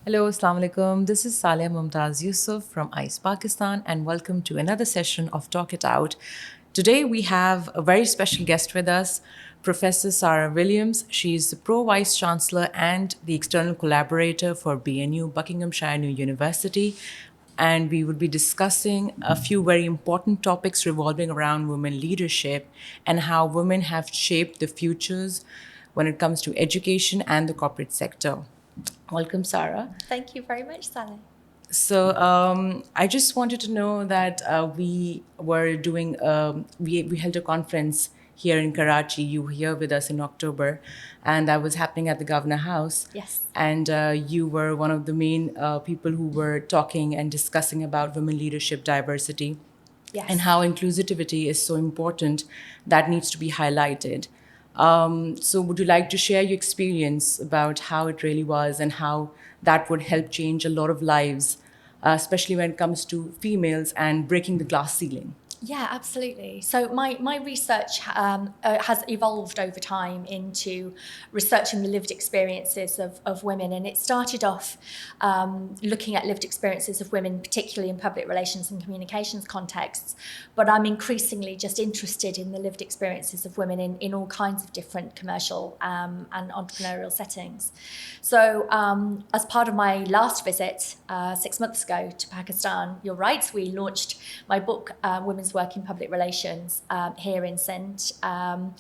Hello, Assalamu alaikum. This is Saleh Mumtaz Yusuf from ICE Pakistan, and welcome to another session of Talk It Out. Today, we have a very special guest with us, Professor Sarah Williams. She's the Pro Vice Chancellor and the external collaborator for BNU, Buckinghamshire New University. And we would be discussing a few very important topics revolving around women leadership and how women have shaped the futures when it comes to education and the corporate sector. Welcome, Sarah. Thank you very much, Sally. So I just wanted to know that we held a conference here in Karachi. You were here with us in October, and that was happening at the Governor House. Yes. And you were one of the main people who were talking and discussing about women leadership diversity Yes. and how inclusivity is so important that needs to be highlighted. So, would you like to share your experience about how it really was and how that would help change a lot of lives, especially when it comes to females and breaking the glass ceiling? Yeah, absolutely. So my research has evolved over time into researching the lived experiences of women. And it started off looking at lived experiences of women, particularly in public relations and communications contexts. But I'm increasingly just interested in the lived experiences of women in all kinds of different commercial and entrepreneurial settings. So as part of my last visit 6 months ago to Pakistan, you're right, we launched my book, Women's Work in Public Relations, here in Sindh. I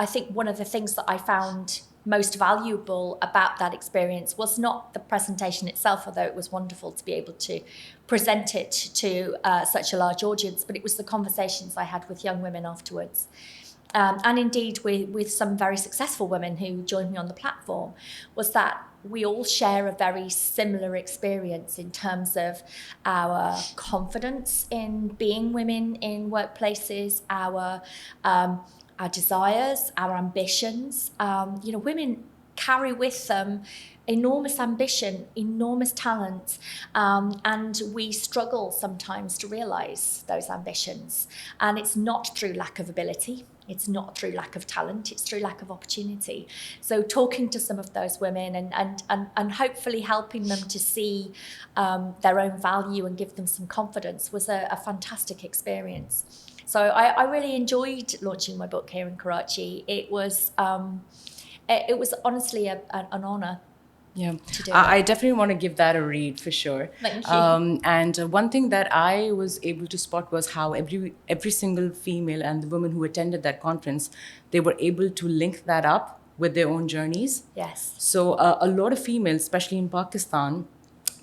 think one of the things that I found most valuable about that experience was not the presentation itself, although it was wonderful to be able to present it to such a large audience, but it was the conversations I had with young women afterwards. And indeed with some very successful women who joined me on the platform, was that we all share a very similar experience in terms of our confidence in being women in workplaces, our desires, our ambitions. Women carry with them enormous ambition, enormous talent, and we struggle sometimes to realise those ambitions. And it's not through lack of ability. It's not through lack of talent, it's through lack of opportunity. So talking to some of those women and hopefully helping them to see their own value and give them some confidence was a fantastic experience. So I really enjoyed launching my book here in Karachi. It was honestly an honour. Yeah, To do I definitely want to give that a read for sure. Thank you. And one thing that I was able to spot was how every single female and the women who attended that conference, they were able to link that up with their own journeys. Yes. So a lot of females, especially in Pakistan,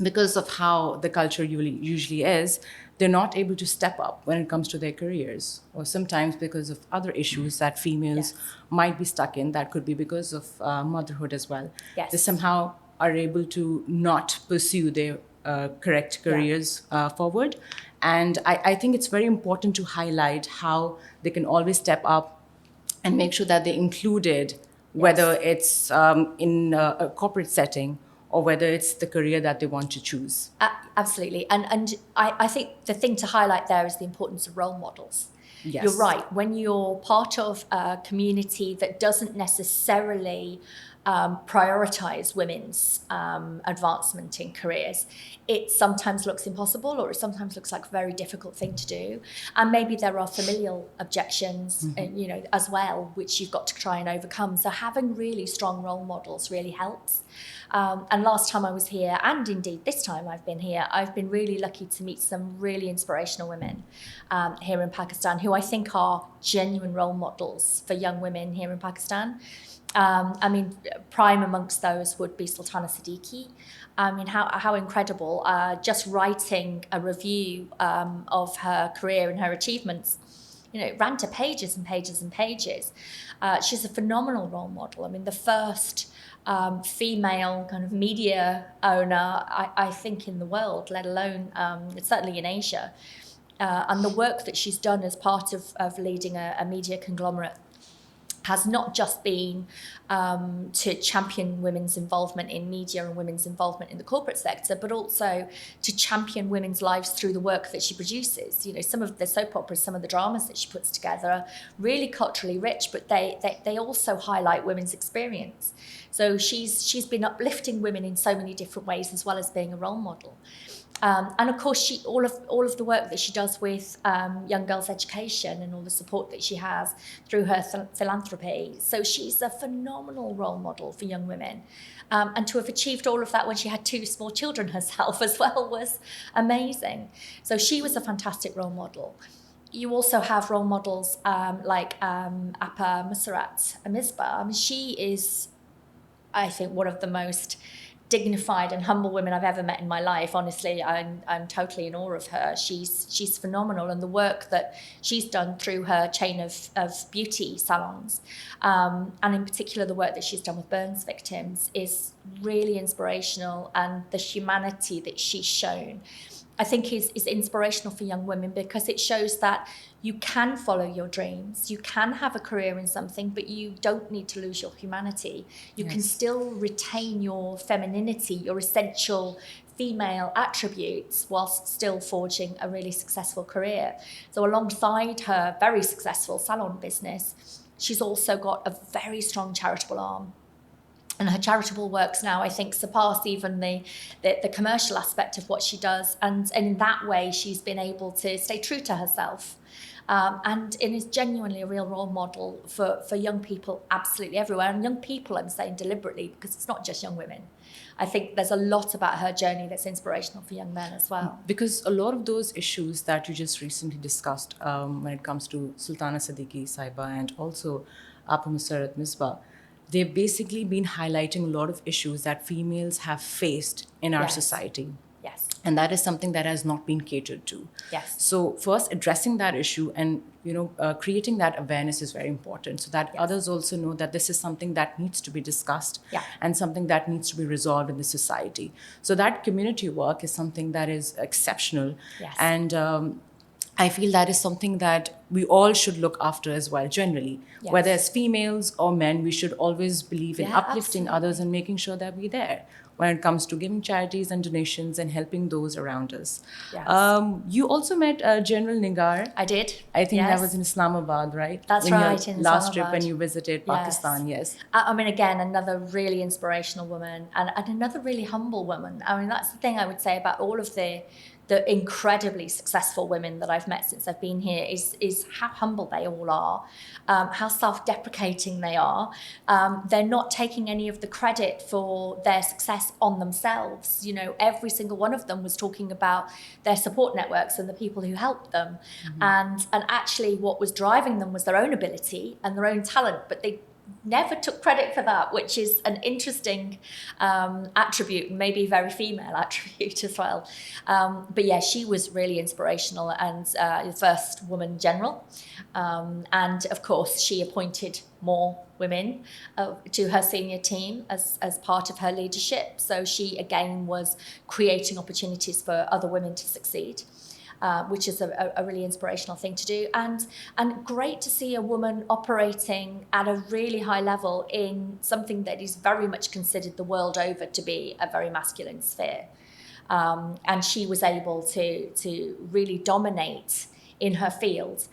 because of how the culture usually is, they're not able to step up when it comes to their careers, or sometimes because of other issues that females Yes. might be stuck in. That could be because of motherhood as well. Yes. They somehow are able to not pursue their correct careers forward. And I think it's very important to highlight how they can always step up and make sure that they're included, whether it's in a corporate setting or whether it's the career that they want to choose. Absolutely. And I think the thing to highlight there is the importance of role models. Yes. You're right. When you're part of a community that doesn't necessarily prioritize women's advancement in careers, it sometimes looks impossible, or it sometimes looks like a very difficult thing to do. And maybe there are familial objections, as well, which you've got to try and overcome. So having really strong role models really helps. And last time I was here, and indeed this time I've been here, I've been really lucky to meet some really inspirational women here in Pakistan who I think are genuine role models for young women here in Pakistan. Prime amongst those would be Sultana Siddiqui. I mean, how incredible. Just writing a review of her career and her achievements, it ran to pages and pages and pages. She's a phenomenal role model. I mean, the first female kind of media owner, I think, in the world, let alone certainly in Asia. And the work that she's done as part of leading a media conglomerate has not just been to champion women's involvement in media and women's involvement in the corporate sector, but also to champion women's lives through the work that she produces. You know, some of the soap operas, some of the dramas that she puts together are really culturally rich, but they also highlight women's experience. So she's been uplifting women in so many different ways, as well as being a role model. And of course, all of the work that she does with young girls' education and all the support that she has through her philanthropy. So she's a phenomenal role model for young women. And to have achieved all of that when she had 2 small children herself as well was amazing. So she was a fantastic role model. You also have role models like Apa Musarat Misbah. I mean, she is, I think, one of the most dignified and humble women I've ever met in my life. Honestly, I'm totally in awe of her. She's phenomenal, and the work that she's done through her chain of beauty salons, and in particular the work that she's done with burns victims, is really inspirational. And the humanity that she's shown, I think, is inspirational for young women, because it shows that you can follow your dreams, you can have a career in something, but you don't need to lose your humanity. You can still retain your femininity, your essential female attributes, whilst still forging a really successful career. So alongside her very successful salon business, she's also got a very strong charitable arm. And her charitable works now, I think, surpass even the commercial aspect of what she does. And in that way, she's been able to stay true to herself. And is genuinely a real role model for young people absolutely everywhere. And young people, I'm saying deliberately, because it's not just young women. I think there's a lot about her journey that's inspirational for young men as well. Because a lot of those issues that you just recently discussed when it comes to Sultana Siddiqui Saiba and also Apa Musarat Misbah, they've basically been highlighting a lot of issues that females have faced in our society. Yes. And that is something that has not been catered to. Yes. So first, addressing that issue and creating that awareness is very important, so that others also know that this is something that needs to be discussed and something that needs to be resolved in the society. So that community work is something that is exceptional. Yes. And I feel that is something that we all should look after as well, generally. Yes. Whether it's females or men, we should always believe in uplifting absolutely. others and making sure that we're there when it comes to giving charities and donations and helping those around us. Yes. You also met General Nigar. I did. I think that was in Islamabad, right? That's in right, your in last trip Islamabad. when you visited Pakistan, yes. I mean, again, another really inspirational woman and another really humble woman. I mean, that's the thing I would say about all of the incredibly successful women that I've met since I've been here is how humble they all are, how self-deprecating they are. They're not taking any of the credit for their success on themselves. You know, every single one of them was talking about their support networks and the people who helped them. And actually what was driving them was their own ability and their own talent, but they never took credit for that, which is an interesting attribute, maybe very female attribute as well. But yeah, she was really inspirational and the first woman general. And of course, she appointed more women to her senior team as part of her leadership. So she, again, was creating opportunities for other women to succeed. Which is a really inspirational thing to do. And great to see a woman operating at a really high level in something that is very much considered the world over to be a very masculine sphere. And she was able to really dominate in her field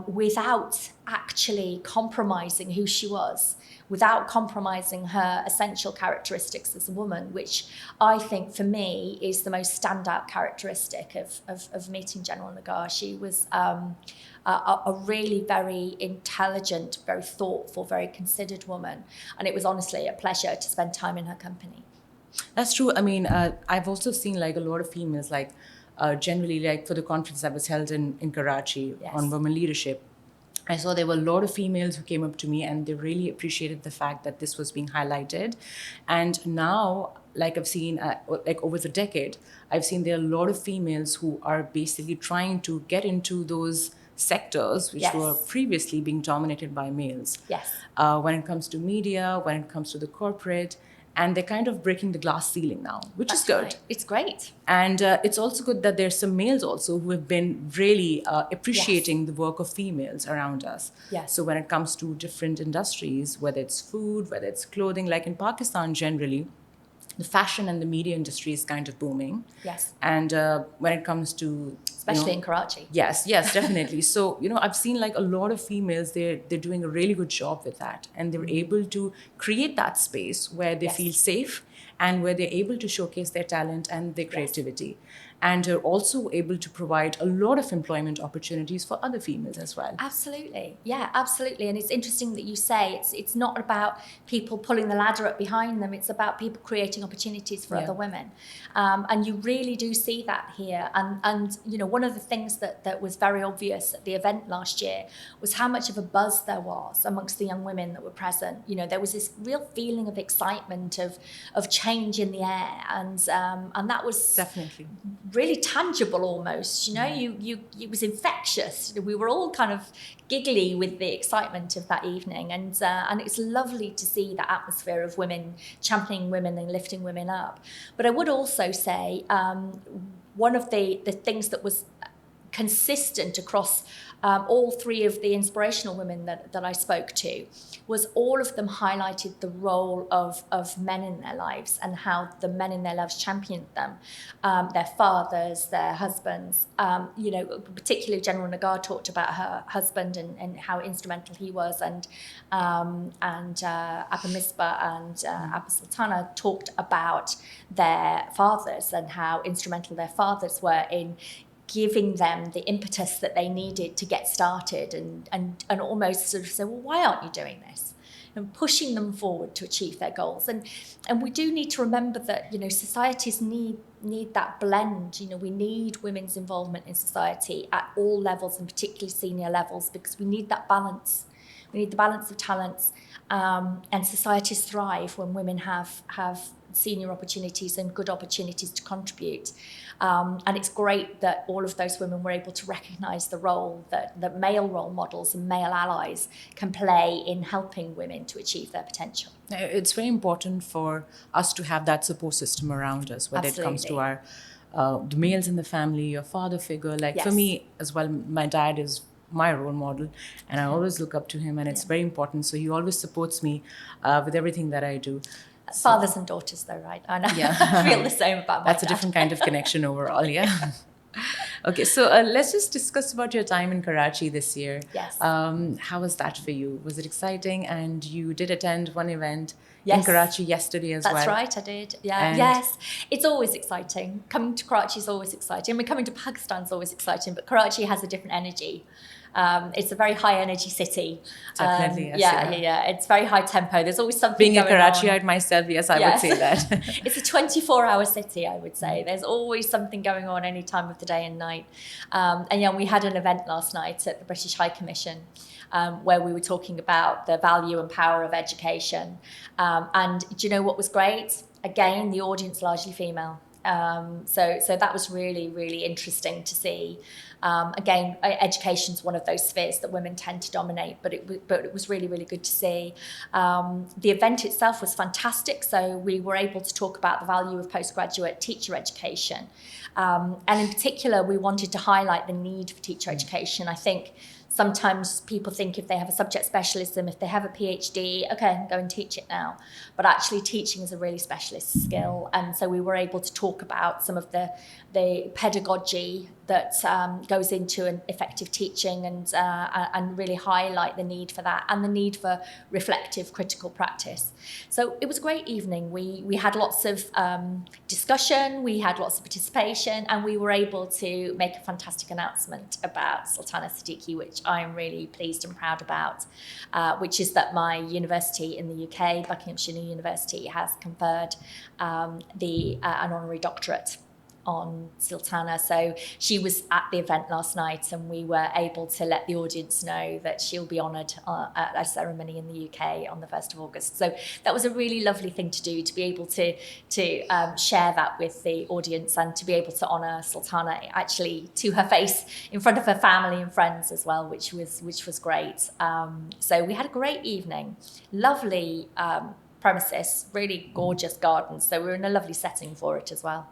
without actually compromising who she was, without compromising her essential characteristics as a woman, which I think for me is the most standout characteristic of meeting General Nagar. She was a really very intelligent, very thoughtful, very considered woman. And it was honestly a pleasure to spend time in her company. That's true. I mean, I've also seen like a lot of females, like generally like for the conference that was held in Karachi on women leadership. I saw there were a lot of females who came up to me and they really appreciated the fact that this was being highlighted. And now, like I've seen, like over the decade, I've seen there are a lot of females who are basically trying to get into those sectors which were previously being dominated by males. Yes. When it comes to media, when it comes to the corporate. and they're kind of breaking the glass ceiling now, which is That's good. right. It's great. And it's also good that there's some males also who have been really appreciating the work of females around us. Yes. So when it comes to different industries, whether it's food, whether it's clothing, like in Pakistan generally, the fashion and the media industry is kind of booming. Yes. And when it comes to Especially in Karachi. Yes, definitely. So, I've seen like a lot of females, they're doing a really good job with that. And they're able to create that space where they feel safe and where they're able to showcase their talent and their creativity. And are also able to provide a lot of employment opportunities for other females as well. Absolutely. Yeah, absolutely. And it's interesting that you say it's not about people pulling the ladder up behind them. It's about people creating opportunities for other women. And you really do see that here. And one of the things that was very obvious at the event last year was how much of a buzz there was amongst the young women that were present. There was this real feeling of excitement, of change in the air. And that was definitely really tangible almost. It was infectious. We were all kind of giggly with the excitement of that evening, and it's lovely to see that atmosphere of women championing women and lifting women up. But I would also say one of the things that was consistent across all three of the inspirational women that I spoke to was all of them highlighted the role of men in their lives and how the men in their lives championed them, their fathers, their husbands. Particularly General Nagar talked about her husband and how instrumental he was, and Abba Misbah and Abba Sultana talked about their fathers and how instrumental their fathers were in giving them the impetus that they needed to get started and almost sort of say, well, why aren't you doing this? And pushing them forward to achieve their goals. And we do need to remember that, societies need that blend. We need women's involvement in society at all levels, and particularly senior levels, because we need that balance. We need the balance of talents. And societies thrive when women have senior opportunities and good opportunities to contribute. And it's great that all of those women were able to recognise the role that male role models and male allies can play in helping women to achieve their potential. It's very important for us to have that support system around us, whether it comes to our the males in the family, your father figure. Like for me as well, my dad is my role model, and I always look up to him, and it's very important. So he always supports me with everything that I do. Fathers and daughters, though, right? I know. Yeah. I feel the same about my That's dad. A different kind of connection overall, yeah. Okay, so let's just discuss about your time in Karachi this year. Yes. How was that for you? Was it exciting? And you did attend one event in Karachi yesterday as well. That's right, I did. Yeah. Yes. It's always exciting. Coming to Karachi is always exciting. I mean, coming to Pakistan is always exciting, but Karachi has a different energy. It's a very high energy city. Definitely, yes. Yeah. It's very high tempo. There's always something going on. Being a Karachiite myself, yes, I would say that. It's a 24-hour city, I would say. There's always something going on any time of the day and night. We had an event last night at the British High Commission where we were talking about the value and power of education. And do you know what was great? Again, the audience largely female. So that was really, really interesting to see. Again, education is one of those spheres that women tend to dominate, but it was really, really good to see. The event itself was fantastic. So we were able to talk about the value of postgraduate teacher education. And in particular, we wanted to highlight the need for teacher education. I think sometimes people think if they have a subject specialism, if they have a PhD, okay, I can go and teach it now. But actually teaching is a really specialist skill. And so we were able to talk about some of the pedagogy that goes into an effective teaching and really highlight the need for that and the need for reflective critical practice. So it was a great evening. We had lots of discussion, we had lots of participation, and we were able to make a fantastic announcement about Sultana Siddiqui, which I'm really pleased and proud about, which is that my university in the UK, Buckinghamshire New University, has conferred an honorary doctorate on Sultana. So she was at the event last night, and we were able to let the audience know that she'll be honoured at a ceremony in the UK on the 1st of August. So that was a really lovely thing to do, to be able to share that with the audience and to be able to honour Sultana actually to her face in front of her family and friends as well, which was great. So we had a great evening, lovely premises, really gorgeous gardens. So we're in a lovely setting for it as well.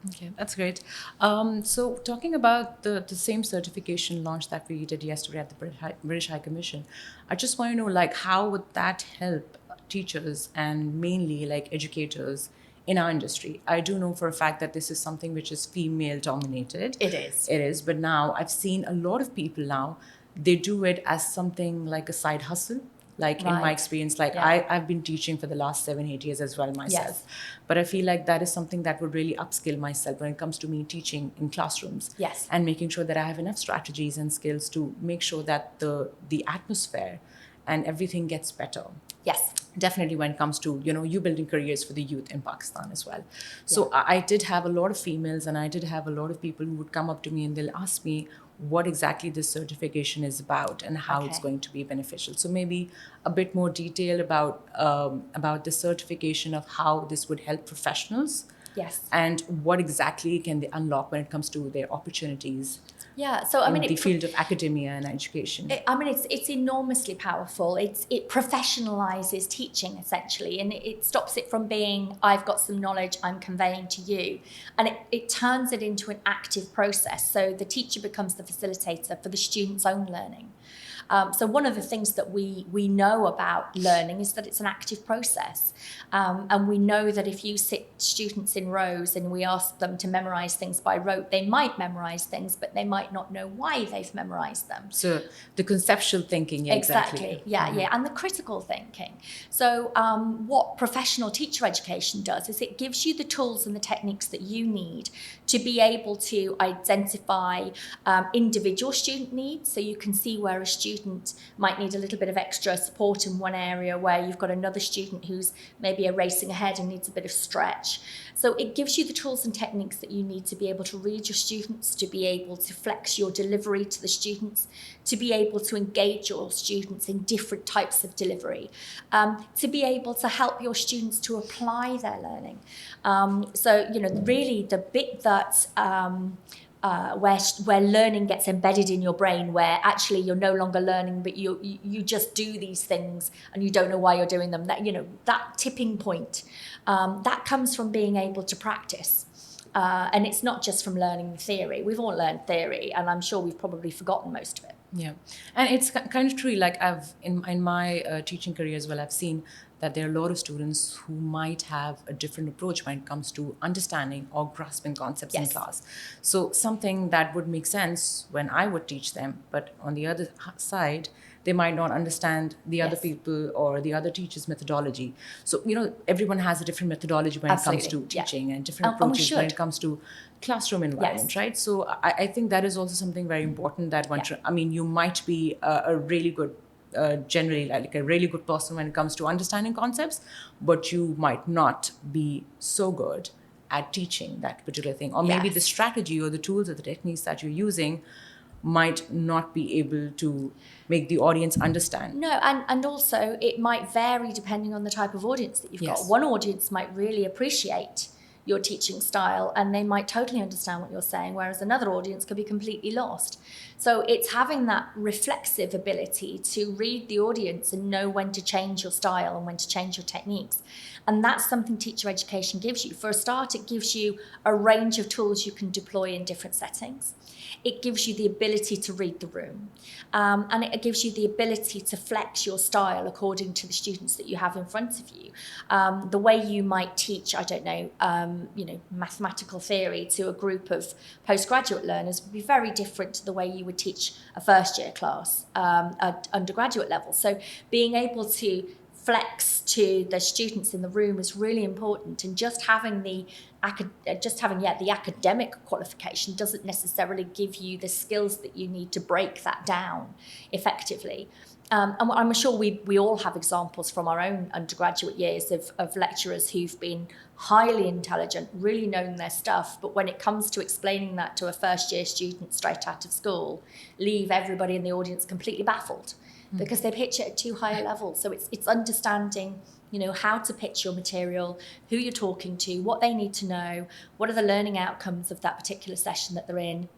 Okay, that's great. So talking about the same certification launch that we did yesterday at the British High Commission, I just want to know, like, how would that help teachers and mainly like educators in our industry? I do know for a fact that this is something which is female dominated. It is. It is, but now I've seen a lot of people now, they do it as something like a side hustle. Like in my Right. experience, like Yeah. I've been teaching for the last 7, 8 years as well myself. Yes. But I feel like that is something that would really upskill myself when it comes to me teaching in classrooms. Yes. And making sure that I have enough strategies and skills to make sure that the atmosphere and everything gets better. Yes. Definitely when it comes to, you building careers for the youth in Pakistan as well. So I did have a lot of females and I did have a lot of people who would come up to me and they'll ask me what exactly this certification is about and how it's Okay. going to be beneficial. So maybe a bit more detail about the certification of how this would help professionals. Yes. And what exactly can they unlock when it comes to their opportunities Yeah. So I in mean, the field of academia and education. it's enormously powerful. It professionalizes teaching essentially, and it stops it from being I've got some knowledge I'm conveying to you, and it turns it into an active process. So the teacher becomes the facilitator for the student's own learning. So one of the things that we know about learning is that it's an active process. And we know that if you sit students in rows and we ask them to memorize things by rote, they might memorize things, but they might not know why they've memorized them. So the conceptual thinking, yeah, exactly. Yeah, and the critical thinking. So what professional teacher education does is it gives you the tools and the techniques that you need to be able to identify individual student needs. So you can see where a student might need a little bit of extra support in one area, where you've got another student who's maybe racing ahead and needs a bit of stretch. So it gives you the tools and techniques that you need to be able to read your students, to be able to flex your delivery to the students, to be able to engage your students in different types of delivery, to be able to help your students to apply their learning. So, really the bit that where learning gets embedded in your brain, where actually you're no longer learning, but you just do these things and you don't know why you're doing them. That tipping point, that comes from being able to practice. And it's not just from learning the theory. We've all learned theory, and I'm sure we've probably forgotten most of it. Yeah, and it's kind of true. Like I've in my teaching career as well, I've seen that there are a lot of students who might have a different approach when it comes to understanding or grasping concepts in Yes. class. So something that would make sense when I would teach them, but on the other side, they might not understand the other Yes. people or the other teacher's methodology. So, everyone has a different methodology when it comes to Absolutely, yeah. teaching and different And we approaches when should. it comes to classroom environment, Yes. right? So I think that is also something very important that you might be a really good generally like a really good person when it comes to understanding concepts, but you might not be so good at teaching that particular thing, or maybe Yes. the strategy or the tools or the techniques that you're using might not be able to make the audience understand. No, and also it might vary depending on the type of audience that you've Yes. got. One audience might really appreciate your teaching style and they might totally understand what you're saying, whereas another audience could be completely lost. So it's having that reflexive ability to read the audience and know when to change your style and when to change your techniques. And that's something teacher education gives you. For a start, it gives you a range of tools you can deploy in different settings. It gives you the ability to read the room, and it gives you the ability to flex your style according to the students that you have in front of you. The way you might teach, mathematical theory to a group of postgraduate learners would be very different to the way you would teach a first year class at undergraduate level. So being able to flex to the students in the room is really important, and just having the academic qualification doesn't necessarily give you the skills that you need to break that down effectively. And I'm sure we all have examples from our own undergraduate years of lecturers who've been highly intelligent, really known their stuff, but when it comes to explaining that to a first year student straight out of school, leave everybody in the audience completely baffled because they pitch it at too high a level. So it's understanding, how to pitch your material, who you're talking to, what they need to know, what are the learning outcomes of that particular session that they're in,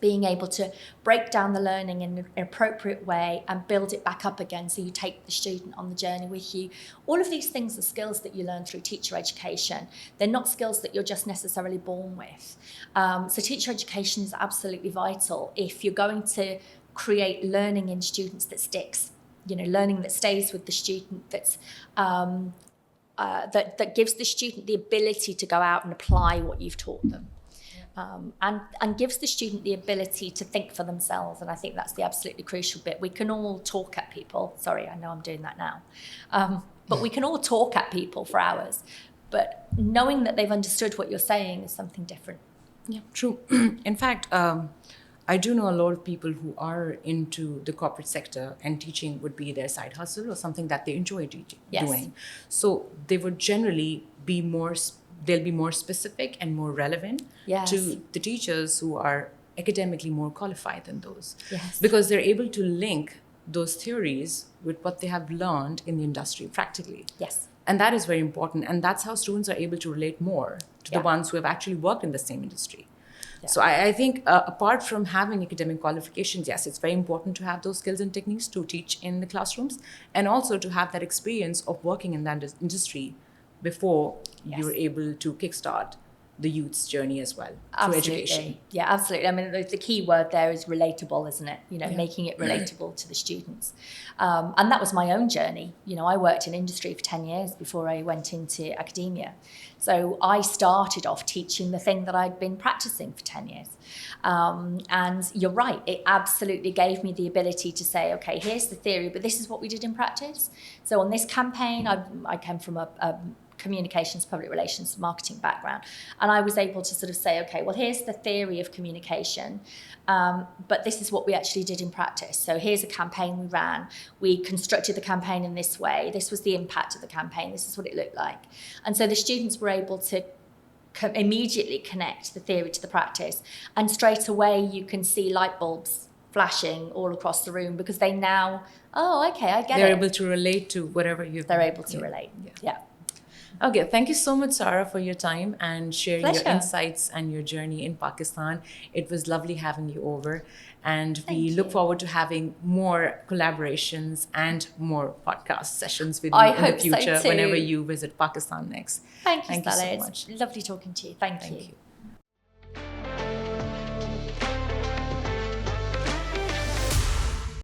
being able to break down the learning in an appropriate way and build it back up again so you take the student on the journey with you. All of these things are skills that you learn through teacher education. They're not skills that you're just necessarily born with. So teacher education is absolutely vital if you're going to create learning in students that sticks, learning that stays with the student, that's that gives the student the ability to go out and apply what you've taught them. And gives the student the ability to think for themselves. And I think that's the absolutely crucial bit. We can all talk at people. Sorry, I know I'm doing that now. But we can all talk at people for hours. But knowing that they've understood what you're saying is something different. Yeah, true. In fact, I do know a lot of people who are into the corporate sector, and teaching would be their side hustle or something that they enjoy doing. So they would generally be they'll be more specific and more relevant to the teachers who are academically more qualified than those. Yes. Because they're able to link those theories with what they have learned in the industry practically. Yes. And that is very important. And that's how students are able to relate more to the ones who have actually worked in the same industry. Yeah. So I think apart from having academic qualifications, yes, it's very important to have those skills and techniques to teach in the classrooms, and also to have that experience of working in that industry before you're able to kickstart the youth's journey as well through education. Yeah, absolutely. I mean, the key word there is relatable, isn't it? Making it relatable to the students. And that was my own journey. I worked in industry for 10 years before I went into academia. So I started off teaching the thing that I'd been practicing for 10 years. And you're right, it absolutely gave me the ability to say, okay, here's the theory, but this is what we did in practice. So on this campaign, I came from a communications, public relations, marketing background. And I was able to sort of say, okay, well, here's the theory of communication, but this is what we actually did in practice. So here's a campaign we ran. We constructed the campaign in this way. This was the impact of the campaign. This is what it looked like. And so the students were able to immediately connect the theory to the practice. And straight away, you can see light bulbs flashing all across the room because they now, oh, okay, I get it. They're able to relate to whatever you've... They're able to relate, yeah. Okay, thank you so much, Sarah, for your time and sharing Pleasure. your insights and your journey in Pakistan. It was lovely having you over, and we look forward to having more collaborations and more podcast sessions with you in the future whenever you visit Pakistan next. Thank you, so Stella. much. It's lovely talking to you. Thank you.